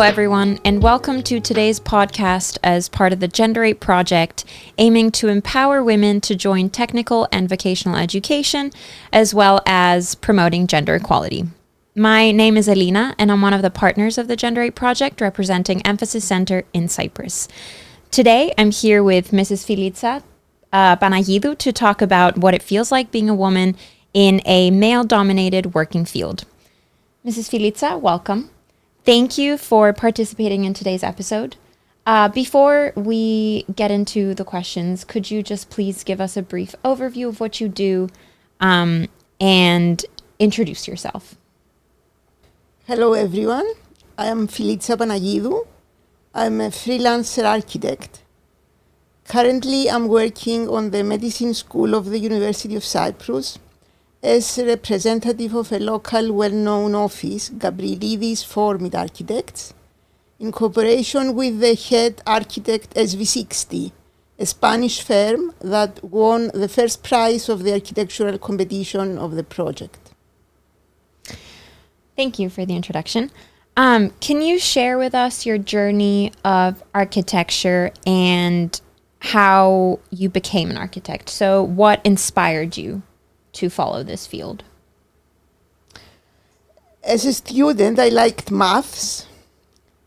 Hello, everyone, and welcome to today's podcast as part of the Gender8 project, aiming to empower women to join technical and vocational education, as well as promoting gender equality. My name is Alina, and I'm one of the partners of the Gender8 project, representing Emphasis Center in Cyprus. Today, I'm here with Mrs. Filiza Panagidou to talk about what it feels like being a woman in a male-dominated working field. Mrs. Filiza, welcome. Thank you for participating in today's episode. Before we get into the questions, could you just please give us a brief overview of what you do and introduce yourself? Hello, everyone. I am Filiza Panagidou. I'm a freelancer architect. Currently, I'm working on the Medicine School of the University of Cyprus as a representative of a local well-known office, Gabrielidis Formid Architects, in cooperation with the head architect SV60, a Spanish firm that won the first prize of the architectural competition of the project. Thank you for the introduction. Can you share with us your journey of architecture and how you became an architect? So what inspired you to follow this field? As a student, I liked maths,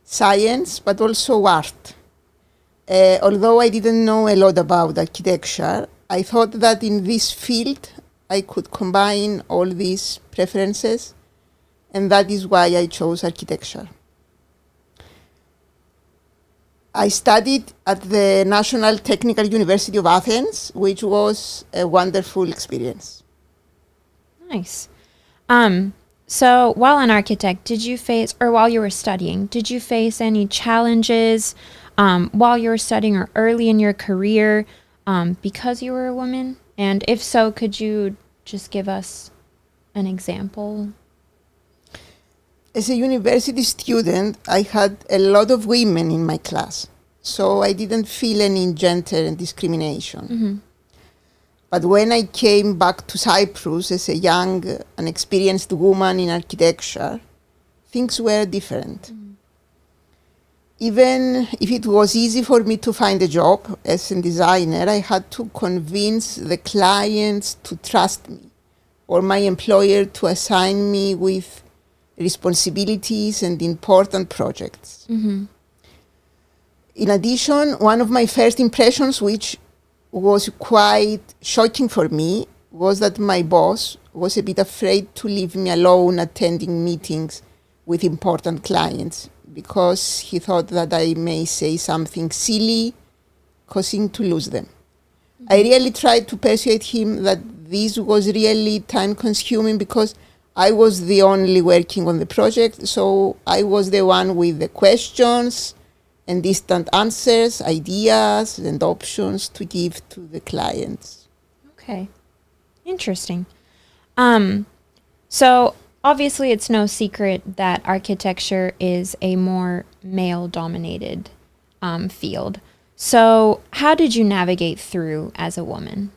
science, but also art. Although I didn't know a lot about architecture, I thought that in this field I could combine all these preferences, and that is why I chose architecture. I studied at the National Technical University of Athens, which was a wonderful experience. Nice. So while an architect, while you were studying, did you face any challenges while you were studying or early in your career because you were a woman? And if so, could you just give us an example? As a university student, I had a lot of women in my class, so I didn't feel any gender and discrimination. Mm-hmm. But when I came back to Cyprus as a young, unexperienced woman in architecture, things were different. Mm-hmm. Even if it was easy for me to find a job as a designer, I had to convince the clients to trust me or my employer to assign me with responsibilities and important projects. Mm-hmm. In addition, one of my first impressions, which was quite shocking for me, was that my boss was a bit afraid to leave me alone attending meetings with important clients because he thought that I may say something silly, causing to lose them. Mm-hmm. I really tried to persuade him that this was really time-consuming because I was the only working on the project, so I was the one with the questions and distant answers, ideas, and options to give to the clients. Okay. Interesting. So obviously it's no secret that architecture is a more male-dominated field. So how did you navigate through as a woman?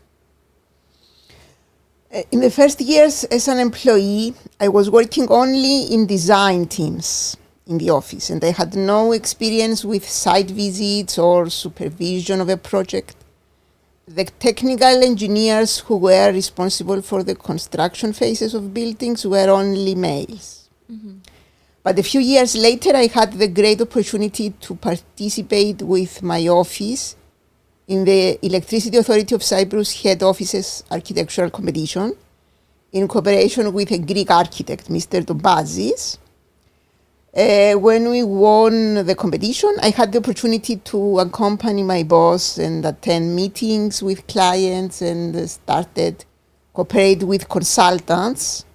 In the first years as an employee, I was working only in design teams in the office, and I had no experience with site visits or supervision of a project. The technical engineers who were responsible for the construction phases of buildings were only males. Mm-hmm. But a few years later, I had the great opportunity to participate with my office in the Electricity Authority of Cyprus head office's architectural competition in cooperation with a Greek architect, Mr. Dobazis. When we won the competition, I had the opportunity to accompany my boss and attend meetings with clients and started cooperate with consultants,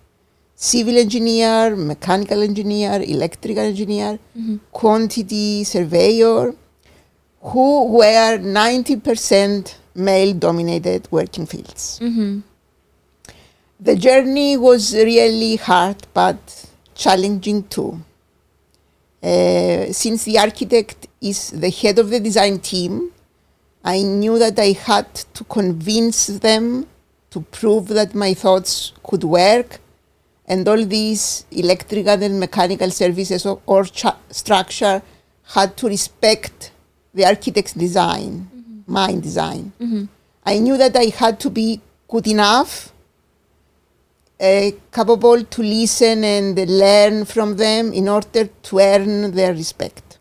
civil engineer, mechanical engineer, electrical engineer, mm-hmm. quantity surveyor, who were 90% male-dominated working fields. Mm-hmm. The journey was really hard, but challenging too. Since the architect is the head of the design team, I knew that I had to convince them to prove that my thoughts could work And all these electrical and mechanical services or structure had to respect the architect's design, my design. I knew that I had to be good enough, capable to listen and learn from them in order to earn their respect.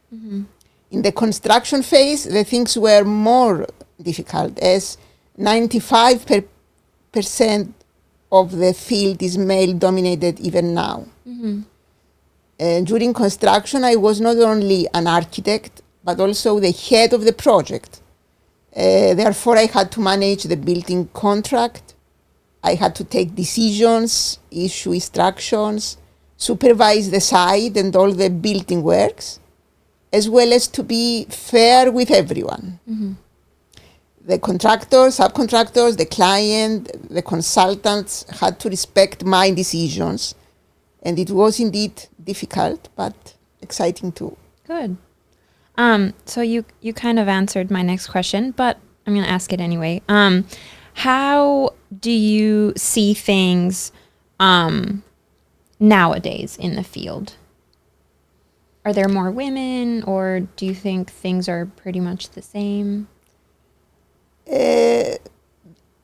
In the construction phase, the things were more difficult, as 95% of the field is male-dominated even now. During construction, I was not only an architect, but also the head of the project. Therefore, I had to manage the building contract. I had to take decisions, issue instructions, supervise the site and all the building works, as well as to be fair with everyone. The contractors, subcontractors, the client, the consultants had to respect my decisions. And it was indeed difficult, but exciting too. Good. So you kind of answered my next question, but I'm going to ask it anyway. How do you see things nowadays in the field? Are there more women, or do you think things are pretty much the same?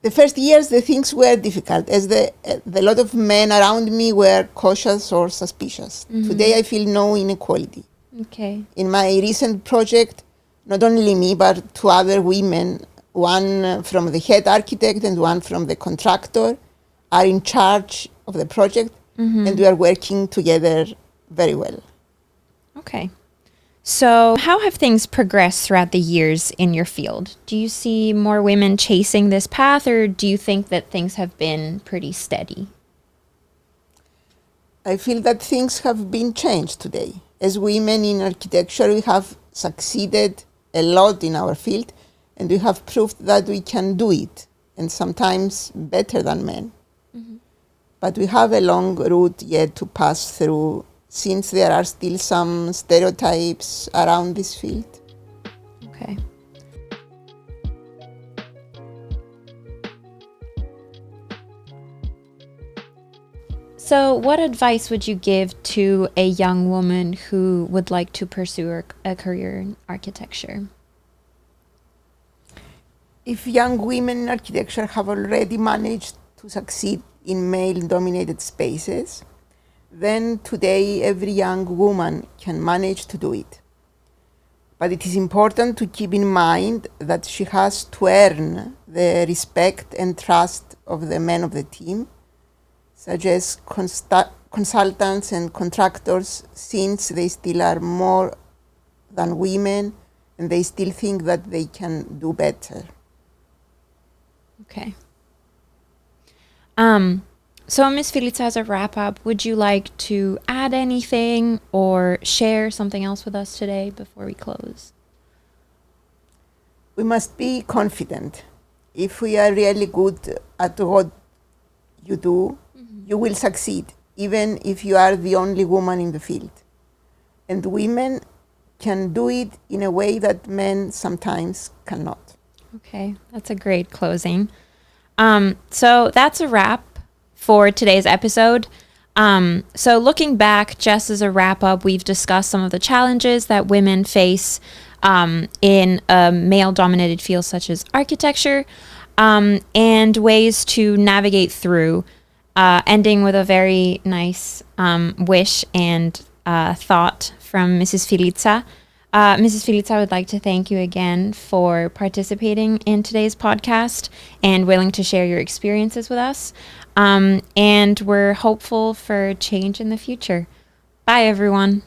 The first years, the things were difficult, as the lot of men around me were cautious or suspicious. Today, I feel no inequality. Okay. In my recent project, not only me, but two other women, one from the head architect and one from the contractor, are in charge of the project, and we are working together very well. Okay. So how have things progressed throughout the years in your field? Do you see more women chasing this path, or do you think that things have been pretty steady? I feel that things have been changed today. As women in architecture, we have succeeded a lot in our field, and we have proved that we can do it, and sometimes better than men. But we have a long route yet to pass through, since there are still some stereotypes around this field. Okay. So what advice would you give to a young woman who would like to pursue a career in architecture? If young women in architecture have already managed to succeed in male-dominated spaces, then today every young woman can manage to do it. But it is important to keep in mind that she has to earn the respect and trust of the men of the team, such as consultants and contractors, since they still are more than women and they still think that they can do better. Okay. So Ms. Filica, as a wrap-up, would you like to add anything or share something else with us today before we close? We must be confident. If we are really good at what you do, you will succeed, even if you are the only woman in the field. And women can do it in a way that men sometimes cannot. Okay, that's a great closing. So that's a wrap for today's episode. So looking back, just as a wrap up, we've discussed some of the challenges that women face in a male-dominated field such as architecture, and ways to navigate through, ending with a very nice wish and thought from Mrs. Filica. Mrs. Filica, I would like to thank you again for participating in today's podcast and willing to share your experiences with us. And we're hopeful for change in the future. Bye, everyone.